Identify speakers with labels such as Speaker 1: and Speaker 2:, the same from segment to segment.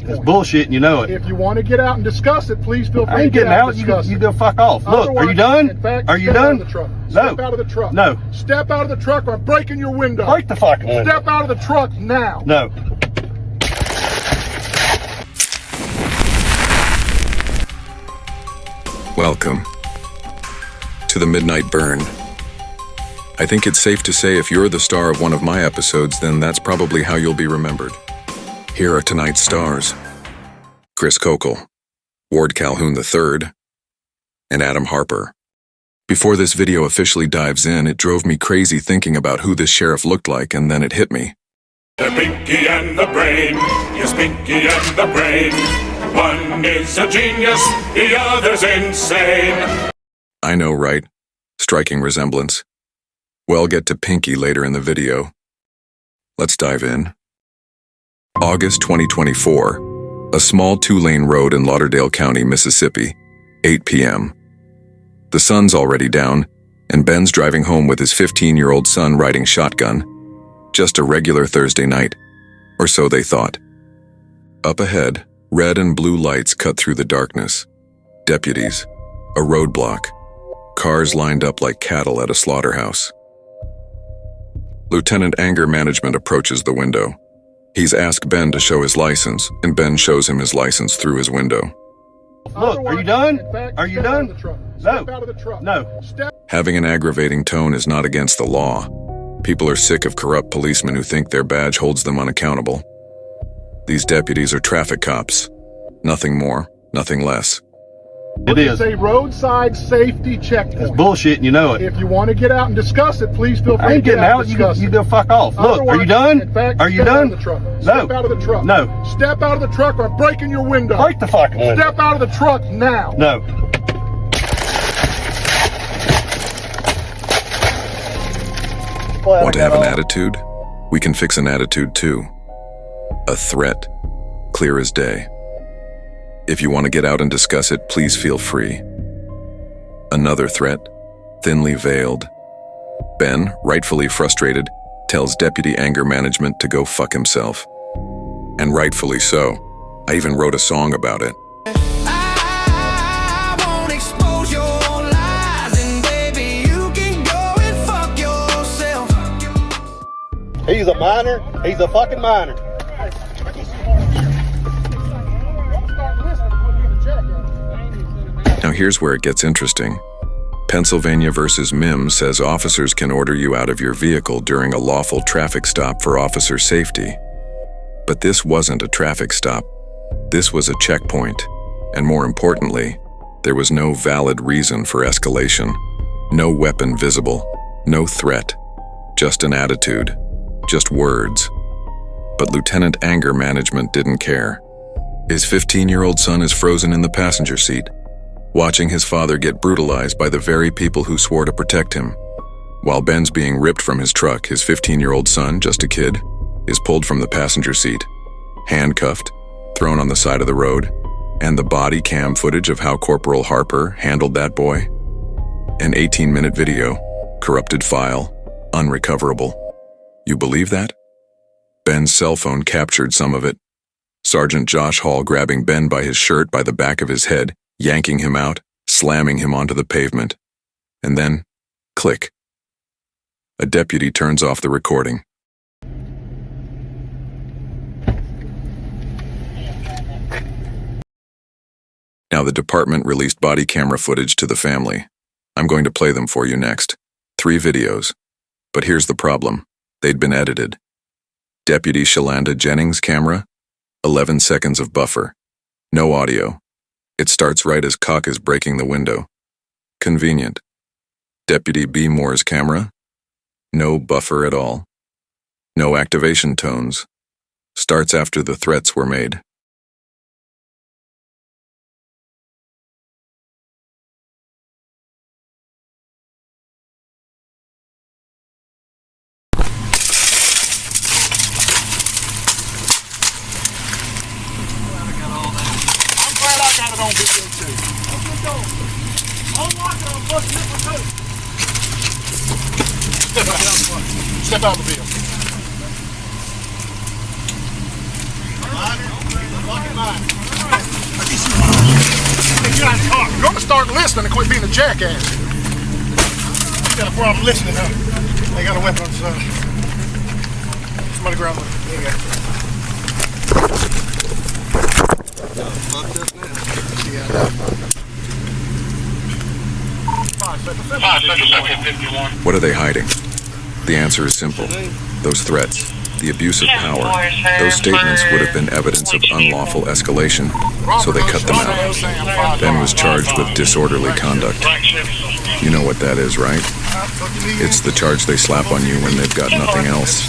Speaker 1: point.
Speaker 2: It's bullshit and you know it.
Speaker 1: If you want to get out and discuss it, please feel free
Speaker 2: I ain't
Speaker 1: to get
Speaker 2: getting
Speaker 1: out
Speaker 2: out.
Speaker 1: and discuss
Speaker 2: You
Speaker 1: it.
Speaker 2: go fuck off. Look, are you done?
Speaker 1: In fact,
Speaker 2: Are you
Speaker 1: step
Speaker 2: done?
Speaker 1: Out of the truck.
Speaker 2: No.
Speaker 1: Step out of the truck.
Speaker 2: No.
Speaker 1: Step out of the truck or I'm breaking your window.
Speaker 2: Break the fucking window.
Speaker 1: Step out of the truck now.
Speaker 2: No.
Speaker 3: Welcome to the Midnight Burn. I think it's safe to say if you're the star of one of my episodes, then that's probably how you'll be remembered. Here are tonight's stars: Chris Kokel, Ward Calhoun III, and Adam Harper. Before this video officially dives in, it drove me crazy thinking about who this sheriff looked like, and then it hit me.
Speaker 4: The pinky and the brain, yes, pinky and the brain. One is a genius, the other's insane.
Speaker 3: I know, right? Striking resemblance. We'll get to Pinky later in the video. Let's dive in. August 2024, a small two-lane road in Lauderdale County, Mississippi, 8 p.m. The sun's already down, and Ben's driving home with his 15-year-old son riding shotgun. Just a regular Thursday night, or so they thought. Up ahead, red and blue lights cut through the darkness. Deputies, a roadblock, cars lined up like cattle at a slaughterhouse. Lieutenant Anger Management approaches the window. He's asked Ben to show his license, and Ben shows him his license through his window.
Speaker 2: Look, are you done?
Speaker 1: In fact,
Speaker 2: Are you
Speaker 1: step out
Speaker 2: done?
Speaker 1: of the truck.
Speaker 2: No.
Speaker 1: Step out of the truck.
Speaker 2: No.
Speaker 3: Having an aggravating tone is not against the law. People are sick of corrupt policemen who think their badge holds them unaccountable. These deputies are traffic cops. Nothing more, nothing less.
Speaker 2: It is.
Speaker 1: It's a roadside safety checkpoint.
Speaker 2: It's bullshit and you know it.
Speaker 1: If you want to get out and discuss it, please feel free
Speaker 2: I ain't
Speaker 1: to get
Speaker 2: getting
Speaker 1: out
Speaker 2: out.
Speaker 1: and
Speaker 2: You
Speaker 1: discuss it.
Speaker 2: go fuck off. Look, are you
Speaker 1: Otherwise,
Speaker 2: done?
Speaker 1: In fact,
Speaker 2: Are you
Speaker 1: step
Speaker 2: done?
Speaker 1: Out of the truck.
Speaker 2: No.
Speaker 1: Step out of the truck.
Speaker 2: No.
Speaker 1: Step out of the truck or I'm breaking your window.
Speaker 2: Break the fucking window.
Speaker 1: Step out of the truck now.
Speaker 2: No.
Speaker 3: Want to have an attitude? We can fix an attitude too. A threat, clear as day. If you want to get out and discuss it, please feel free. Another threat, thinly veiled. Ben, rightfully frustrated, tells Deputy Anger Management to go fuck himself. And rightfully so. I even wrote a song about it.
Speaker 5: I won't expose your lies, and baby, you can go and fuck yourself.
Speaker 2: He's a minor. He's a fucking minor.
Speaker 3: Now here's where it gets interesting. Pennsylvania versus Mims says officers can order you out of your vehicle during a lawful traffic stop for officer safety. But this wasn't a traffic stop. This was a checkpoint. And more importantly, there was no valid reason for escalation. No weapon visible. No threat. Just an attitude. Just words. But Lieutenant Anger Management didn't care. His 15-year-old son is frozen in the passenger seat, watching his father get brutalized by the very people who swore to protect him. While Ben's being ripped from his truck, his 15-year-old son, just a kid, is pulled from the passenger seat, handcuffed, thrown on the side of the road, and the body cam footage of how Corporal Harper handled that boy. An 18-minute video, corrupted file, unrecoverable. You believe that? Ben's cell phone captured some of it. Sergeant Josh Hall grabbing Ben by his shirt by the back of his head, yanking him out, slamming him onto the pavement. And then, click. A deputy turns off the recording. Now the department released body camera footage to the family. I'm going to play them for you next. 3 videos. But here's the problem. They'd been edited. Deputy Shalanda Jennings' camera, 11 seconds of buffer. No audio. It starts right as Cock is breaking the window. Convenient. Deputy B. Moore's camera, no buffer at all. No activation tones. Starts after the threats were made.
Speaker 1: Got it on video too. Open the door. Unlock it, I'm busting it for two. Step out of the vehicle. You gotta talk. You're gonna start listening and quit being a jackass. You got a problem listening, huh? They got a weapon on the side. Somebody grab one. There you go. Fucked up now. Yeah.
Speaker 3: What are they hiding? The answer is simple. Those threats, the abuse of power, those statements would have been evidence of unlawful escalation, so they cut them out. Ben was charged with disorderly conduct. You know what that is, right? It's the charge they slap on you when they've got nothing else.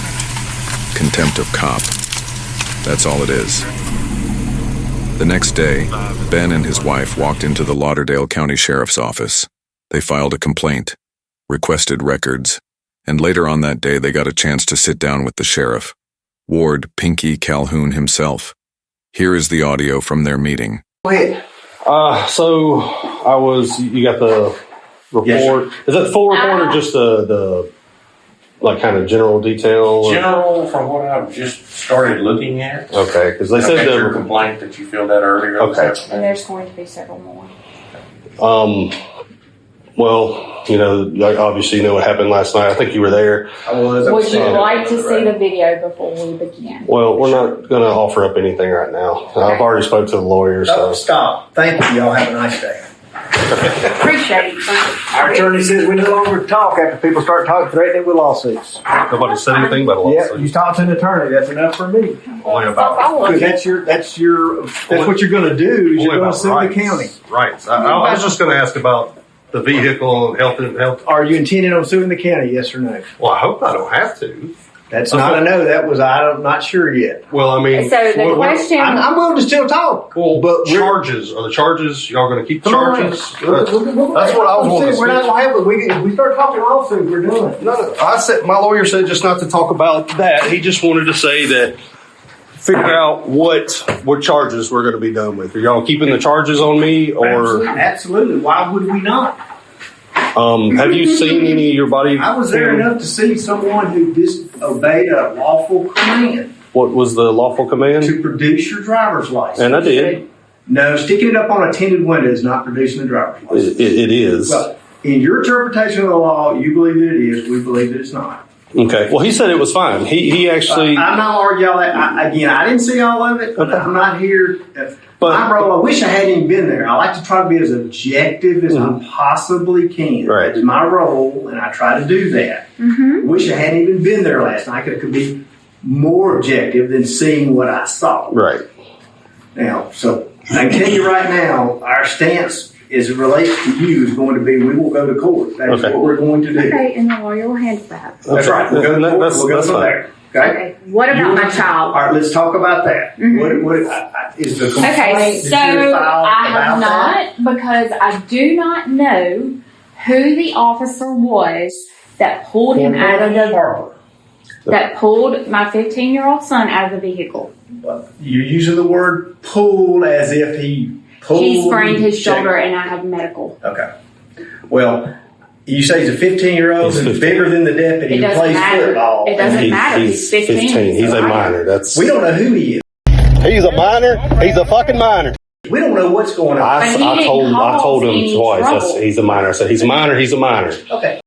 Speaker 3: Contempt of cop. That's all it is. The next day, Ben and his wife walked into the Lauderdale County Sheriff's Office. They filed a complaint, requested records, and later on that day they got a chance to sit down with the sheriff, Ward Pinky Calhoun himself. Here is the audio from their meeting.
Speaker 2: You got the report. Yes. Is that the full report or just the like kind of general detail?
Speaker 6: General from what I've just started looking at.
Speaker 2: Okay, because they said
Speaker 6: your complaint that you filled out earlier.
Speaker 2: Okay.
Speaker 7: And there's going to be several more.
Speaker 2: Well, you know, obviously you know what happened last night. I think you were there.
Speaker 7: I was. Would you like to see the video before we begin?
Speaker 2: Well, we're not going to offer up anything right now. Okay. I've already spoke to the lawyer. So
Speaker 8: stop. Thank you. Y'all have a nice day.
Speaker 7: Appreciate it.
Speaker 8: Our attorney says we no longer talk after people start threatening with lawsuits.
Speaker 2: Nobody said anything about a lawsuit.
Speaker 8: Yeah, you talk to an attorney. That's enough for me.
Speaker 2: Only about
Speaker 8: that's what you're going to do. Is you're going to sue the county.
Speaker 2: Right. I was just going to ask about the vehicle and health.
Speaker 8: Are you intending on suing the county? Yes or no?
Speaker 2: Well, I hope I don't have to.
Speaker 8: That's not a no. That was I'm not sure yet.
Speaker 2: Well, I mean,
Speaker 7: so the question.
Speaker 8: I'm willing to still talk.
Speaker 2: Well, but charges are the charges. Y'all going to keep the charges? That's what I was wanting to say.
Speaker 8: We're not liable. If we start talking lawsuits, we're doing it.
Speaker 2: No, I said my lawyer said just not to talk about that. He just wanted to say that figure out what charges we're going to be done with. Are y'all keeping the charges on me or?
Speaker 8: Absolutely. Why would we not?
Speaker 2: Have you seen any of your body?
Speaker 8: I was there enough to see someone who disobeyed a lawful command.
Speaker 2: What was the lawful command?
Speaker 8: To produce your driver's license.
Speaker 2: And I did.
Speaker 8: No, sticking it up on a tinted window is not producing the driver's license.
Speaker 2: It is.
Speaker 8: Well, in your interpretation of the law, you believe that it is. We believe that it's not.
Speaker 2: Okay. Well, he said it was fine. He actually.
Speaker 8: I'm not arguing all that. I didn't see all of it.
Speaker 2: Okay.
Speaker 8: I'm not here. My role, I wish I hadn't even been there. I like to try to be as objective as I possibly can.
Speaker 2: Right.
Speaker 8: It's my role, and I try to do that. I wish I hadn't even been there last night. I could be more objective than seeing what I saw.
Speaker 2: Right.
Speaker 8: Now, so I can tell you right now, our stance as it relates to you is going to be we will go to court. That's what we're going to do.
Speaker 7: Okay, and the lawyer will handle that.
Speaker 8: That's right. We'll go to court. We'll go from there.
Speaker 7: Okay. What about my child?
Speaker 8: All right, let's talk about that. What is the complaint?
Speaker 7: Okay, so I have not, because I do not know who the officer was that pulled him out of that pulled my 15-year-old son out of the vehicle.
Speaker 8: You're using the word pulled as if he pulled.
Speaker 7: He sprained his shoulder, and I have medical.
Speaker 8: Okay. Well, you say he's a 15-year-old who's bigger than the deputy who plays football.
Speaker 7: It doesn't matter. He's 15.
Speaker 2: He's a minor.
Speaker 8: We don't know who he is.
Speaker 2: He's a minor. He's a fucking minor.
Speaker 8: We don't know what's going on.
Speaker 2: I told him twice. He's a minor. I said he's a minor. He's a minor.
Speaker 8: Okay.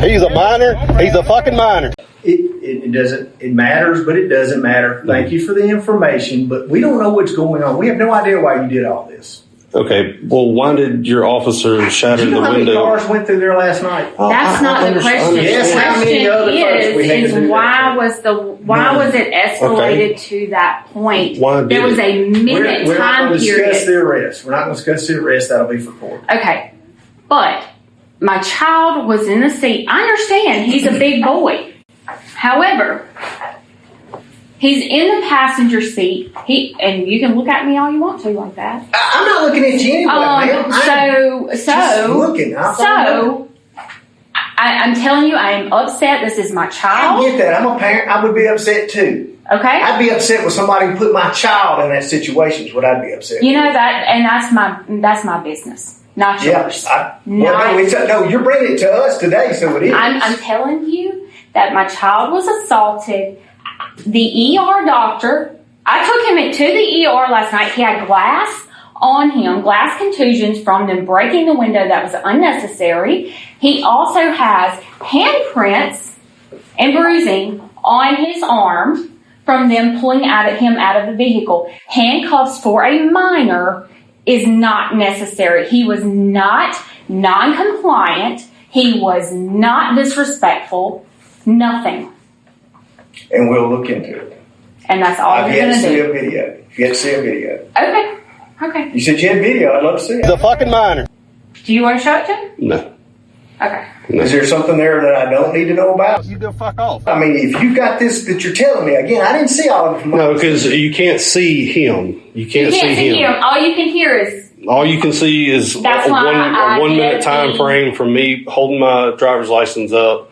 Speaker 2: He's a minor. He's a fucking minor.
Speaker 8: It doesn't. It matters, but it doesn't matter. Thank you for the information, but we don't know what's going on. We have no idea why you did all this.
Speaker 2: Okay. Well, why did your officer shatter the window?
Speaker 8: How many cars went through there last night?
Speaker 7: That's not the question. The question is why was it escalated to that point? There was a minute time period.
Speaker 8: Discuss the arrest. We're not going to discuss the arrest. That'll be for court.
Speaker 7: Okay, but my child was in the seat. I understand he's a big boy. However, he's in the passenger seat. And you can look at me all you want to like that.
Speaker 8: I'm not looking at you anyway,
Speaker 7: I'm telling you, I am upset. This is my child.
Speaker 8: I get that. I'm a parent. I would be upset too.
Speaker 7: Okay.
Speaker 8: I'd be upset with somebody who put my child in that situation. Is what I'd be upset.
Speaker 7: You know that, and that's my business, not yours.
Speaker 8: No, you're bringing it to us today, so it is.
Speaker 7: I'm telling you that my child was assaulted. The ER doctor I took him to the ER last night. He had glass on him, glass contusions from them breaking the window that was unnecessary. He also has handprints and bruising on his arm from them pulling him out of the vehicle. Handcuffs for a minor is not necessary. He was not non-compliant. He was not disrespectful. Nothing.
Speaker 8: And we'll look into it.
Speaker 7: And that's all
Speaker 8: I've
Speaker 7: you're
Speaker 8: yet
Speaker 7: going
Speaker 8: to
Speaker 7: to
Speaker 8: see
Speaker 7: do.
Speaker 8: a video. Yet to see a video.
Speaker 7: Okay.
Speaker 8: You said you had video. I'd love to see it.
Speaker 2: The fucking minor.
Speaker 7: Do you want to show it to him?
Speaker 2: No.
Speaker 7: Okay.
Speaker 8: Is there something there that I don't need to know about?
Speaker 2: You go fuck off.
Speaker 8: I mean, if you got this that you're telling me, again, I didn't see all of it.
Speaker 2: No, because you can't see him. You can't see him.
Speaker 7: All you can hear is.
Speaker 2: All you can see is
Speaker 7: That's
Speaker 2: a
Speaker 7: why I
Speaker 2: 1 minute
Speaker 7: did
Speaker 2: time
Speaker 7: the-
Speaker 2: frame from me holding my driver's license up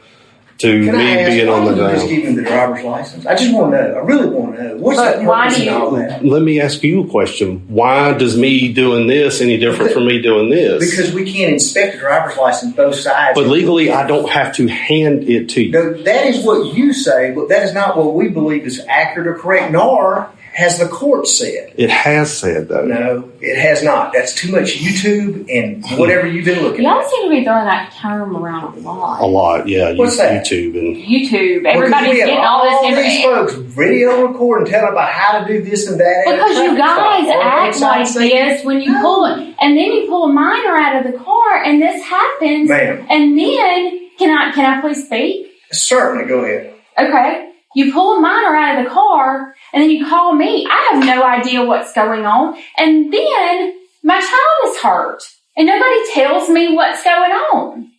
Speaker 2: to
Speaker 8: Can
Speaker 2: me
Speaker 8: I ask,
Speaker 2: being
Speaker 8: why
Speaker 2: on the
Speaker 8: don't you just
Speaker 2: ground.
Speaker 8: give him the driver's license? I just want to know. I really want to know. What's
Speaker 7: But
Speaker 8: that
Speaker 7: why
Speaker 8: purpose
Speaker 7: do
Speaker 8: and
Speaker 7: you-
Speaker 8: all that?
Speaker 2: Let me ask you a question. Why does me doing this any different from me doing this?
Speaker 8: Because we can't inspect a driver's license both sides.
Speaker 2: But legally, I don't have to hand it to you.
Speaker 8: No, that is what you say, but that is not what we believe is accurate or correct, nor has the court said.
Speaker 2: It has said though.
Speaker 8: No, it has not. That's too much YouTube and whatever you've been looking
Speaker 7: Y'all
Speaker 8: at.
Speaker 7: seem to be throwing that term around a lot.
Speaker 2: A lot, yeah.
Speaker 8: What's that?
Speaker 2: YouTube and
Speaker 7: YouTube.
Speaker 8: Because
Speaker 7: Everybody's
Speaker 8: we have
Speaker 7: getting all this
Speaker 8: these
Speaker 7: information.
Speaker 8: folks video record and tell about how to do this and that.
Speaker 7: Because you guys act
Speaker 8: Inside
Speaker 7: like
Speaker 8: safety.
Speaker 7: this when you pull it, and then you pull a minor out of the car, and this happens.
Speaker 8: Ma'am.
Speaker 7: And then, can I please speak?
Speaker 8: Certainly, go ahead.
Speaker 7: Okay. You pull a minor out of the car, and then you call me. I have no idea what's going on. And then my child is hurt, and nobody tells me what's going on.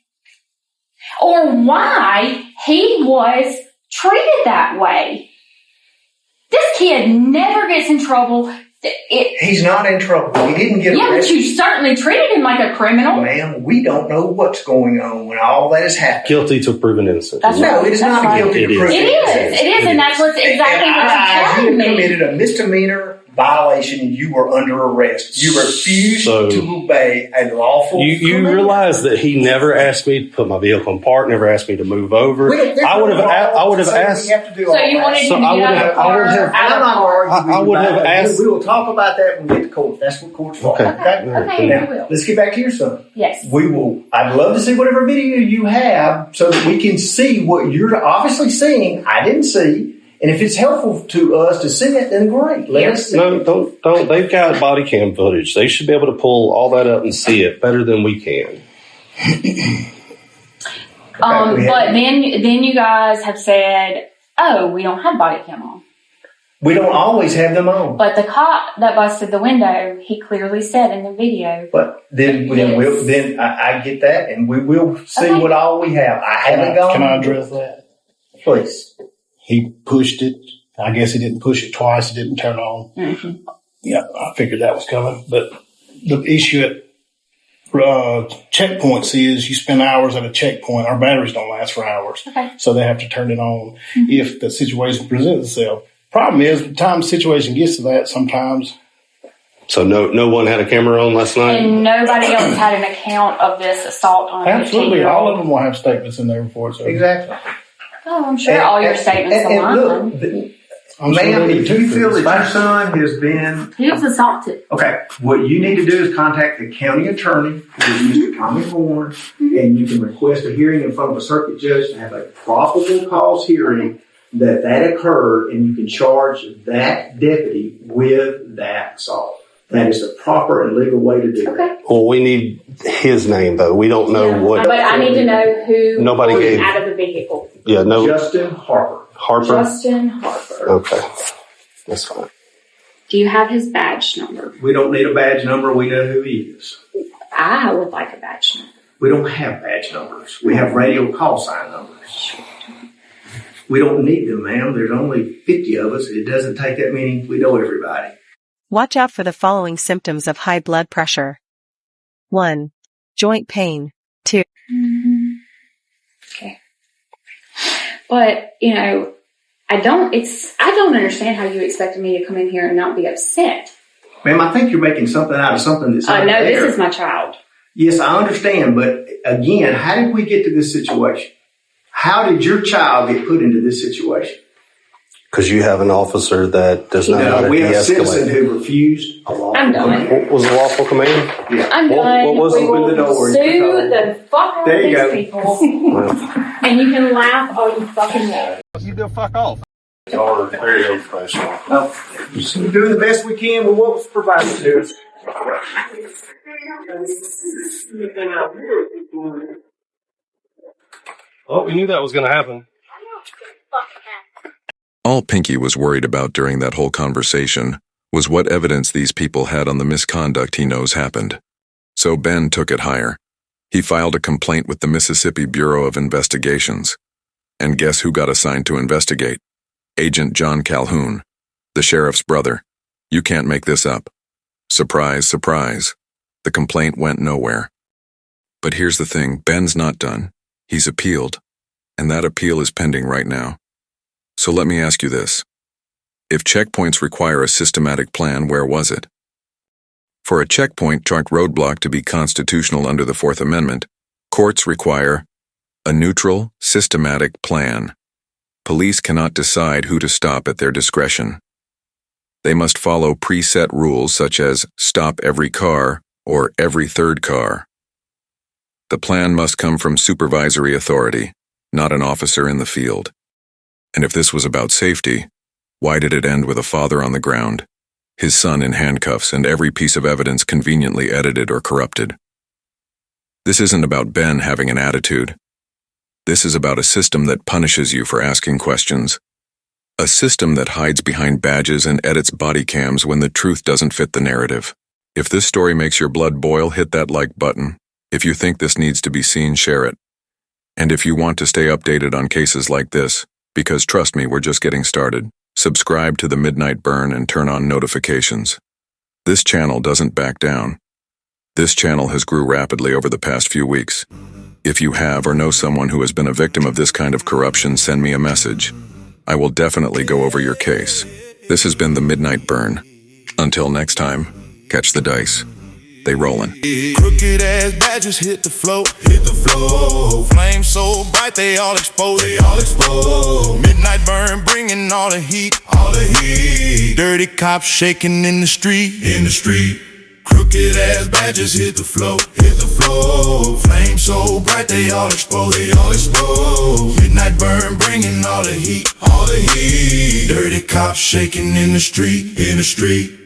Speaker 7: Or why he was treated that way. This kid never gets in trouble.
Speaker 8: He's not in trouble. He didn't get
Speaker 7: Yeah, but
Speaker 8: arrested.
Speaker 7: you certainly treated him like a criminal.
Speaker 8: Ma'am, we don't know what's going on when all that has happened.
Speaker 2: guilty till proven innocent.
Speaker 7: That's
Speaker 8: No, it is
Speaker 7: That's
Speaker 8: not
Speaker 7: right.
Speaker 8: a guilty
Speaker 2: It is.
Speaker 8: proof.
Speaker 7: It is, and that's what's exactly
Speaker 8: In
Speaker 7: what
Speaker 8: our eyes,
Speaker 7: you're
Speaker 8: you
Speaker 7: telling me.
Speaker 8: committed a misdemeanor violation and you were under arrest. You refused
Speaker 2: So-
Speaker 8: to obey a lawful
Speaker 2: You
Speaker 8: command.
Speaker 2: realize that he never asked me to put my vehicle in park, never asked me to move over.
Speaker 8: There's
Speaker 2: I would have
Speaker 8: no law to say
Speaker 2: asked.
Speaker 8: we have to do
Speaker 7: So
Speaker 8: all
Speaker 7: you
Speaker 8: that.
Speaker 7: wanted
Speaker 2: So
Speaker 7: him to
Speaker 2: I
Speaker 7: get
Speaker 2: would
Speaker 7: out of
Speaker 2: have-
Speaker 7: the
Speaker 2: I
Speaker 7: car,
Speaker 2: would have-
Speaker 7: out
Speaker 8: I'm
Speaker 7: of
Speaker 8: not
Speaker 7: the car.
Speaker 8: arguing.
Speaker 2: I would have
Speaker 8: with you.
Speaker 2: asked-
Speaker 8: We will talk about that when we get to court. That's what court's for.
Speaker 2: Okay.
Speaker 7: Okay,
Speaker 8: Now,
Speaker 7: we will.
Speaker 8: let's get back to your son.
Speaker 7: Yes.
Speaker 8: I'd love to see whatever video you have so that we can see what you're obviously seeing. I didn't see. And if it's helpful to us to see it, then great. Let us see
Speaker 2: No,
Speaker 8: it.
Speaker 2: don't. They've got body cam footage. They should be able to pull all that up and see it better than we can.
Speaker 7: But then you guys have said, "Oh, we don't have body cam on."
Speaker 8: We don't always have them on.
Speaker 7: But the cop that busted the window, he clearly said in the video.
Speaker 8: But then
Speaker 7: Yes.
Speaker 8: I get that, and we will see
Speaker 7: Okay.
Speaker 8: what all we have. I haven't gone.
Speaker 1: Can I address that?
Speaker 8: Please.
Speaker 1: He pushed it. I guess he didn't push it twice. It didn't turn on.
Speaker 7: Mm-hmm.
Speaker 1: Yeah, I figured that was coming. But the issue at checkpoints is you spend hours at a checkpoint. Our batteries don't last for hours.
Speaker 7: Okay.
Speaker 1: So they have to turn it on if the situation presents itself. Problem is, by the time the situation gets to that, sometimes
Speaker 2: So no one had a camera on last night.
Speaker 7: And nobody else had an account of this assault on a
Speaker 1: absolutely
Speaker 7: 15-year-old.
Speaker 1: all of them will have statements in there before it's over.
Speaker 8: Exactly.
Speaker 7: Oh, I'm sure all your statements
Speaker 8: and
Speaker 7: align.
Speaker 8: look,
Speaker 1: I'm sure
Speaker 8: ma'am,
Speaker 1: they do
Speaker 8: if you
Speaker 1: too,
Speaker 8: feel that
Speaker 1: for
Speaker 8: your
Speaker 1: this
Speaker 8: son has been
Speaker 7: He was assaulted.
Speaker 8: okay, what you need to do is contact the county attorney, who is Mr. Tommy Horn, and you can request a hearing in front of a circuit judge to have a probable cause hearing that occurred, and you can charge that deputy with that assault. That is the proper and legal way to do it.
Speaker 7: Okay.
Speaker 2: Well, we need his name though. We don't know what.
Speaker 7: But I need to know who
Speaker 2: Nobody
Speaker 7: pulled him
Speaker 2: gave-
Speaker 7: out of the vehicle.
Speaker 2: Yeah, no.
Speaker 8: Justin Harper.
Speaker 2: Harper.
Speaker 7: Justin Harper.
Speaker 2: Okay, that's fine.
Speaker 7: Do you have his badge number?
Speaker 8: We don't need a badge number. We know who he is.
Speaker 7: I would like a badge number.
Speaker 8: We don't have badge numbers. We have radio call sign numbers. We don't need them, ma'am. There's only 50 of us. It doesn't take that many. We know everybody.
Speaker 9: Watch out for the following symptoms of high blood pressure. 1. Joint pain. 2.
Speaker 7: Okay. But, I don't understand how you expected me to come in here and not be upset.
Speaker 8: Ma'am, I think you're making something out of something that's
Speaker 7: No,
Speaker 8: not there.
Speaker 7: this is my child.
Speaker 8: Yes, I understand. But again, how did we get to this situation? How did your child get put into this situation?
Speaker 2: Because you have an officer that does not know how to
Speaker 8: we have a citizen
Speaker 2: de-escalate.
Speaker 8: who refused a lawful
Speaker 7: I'm done.
Speaker 8: command.
Speaker 2: What was the lawful command?
Speaker 7: I'm done.
Speaker 2: what was
Speaker 7: we
Speaker 2: open
Speaker 7: will
Speaker 8: the door?
Speaker 7: sue the fuck out of
Speaker 8: There you
Speaker 7: these
Speaker 8: go.
Speaker 7: people. And you can laugh all you fucking want.
Speaker 1: You do fuck off.
Speaker 2: Y'all are very unprofessional.
Speaker 8: No, we're doing the best we can with what was provided to us.
Speaker 2: Oh, we knew that was going to happen.
Speaker 3: All Pinky was worried about during that whole conversation was what evidence these people had on the misconduct he knows happened. So Ben took it higher. He filed a complaint with the Mississippi Bureau of Investigations. And guess who got assigned to investigate? Agent John Calhoun, the sheriff's brother. You can't make this up. Surprise, surprise. The complaint went nowhere. But here's the thing, Ben's not done. He's appealed, and that appeal is pending right now. So let me ask you this. If checkpoints require a systematic plan, where was it? For a checkpoint roadblock to be constitutional under the Fourth Amendment, courts require a neutral, systematic plan. Police cannot decide who to stop at their discretion. They must follow preset rules such as stop every car or every third car. The plan must come from supervisory authority, not an officer in the field. And if this was about safety, why did it end with a father on the ground, his son in handcuffs, and every piece of evidence conveniently edited or corrupted? This isn't about Ben having an attitude. This is about a system that punishes you for asking questions. A system that hides behind badges and edits body cams when the truth doesn't fit the narrative. If this story makes your blood boil, hit that like button. If you think this needs to be seen, share it. And if you want to stay updated on cases like this, because trust me, we're just getting started, subscribe to the Midnight Burn and turn on notifications. This channel doesn't back down. This channel has grew rapidly over the past few weeks. If you have or know someone who has been a victim of this kind of corruption, send me a message. I will definitely go over your case. This has been the Midnight Burn. Until next time, catch the dice. They rollin'.
Speaker 5: Crooked ass badges hit the floor. Flames so bright they all exposed. Midnight burn bringing all the heat. Dirty cops shaking in the street. Crooked ass badges hit the floor. Flames so bright they all exposed. Midnight burn bringing all the heat. Dirty cops shaking in the street.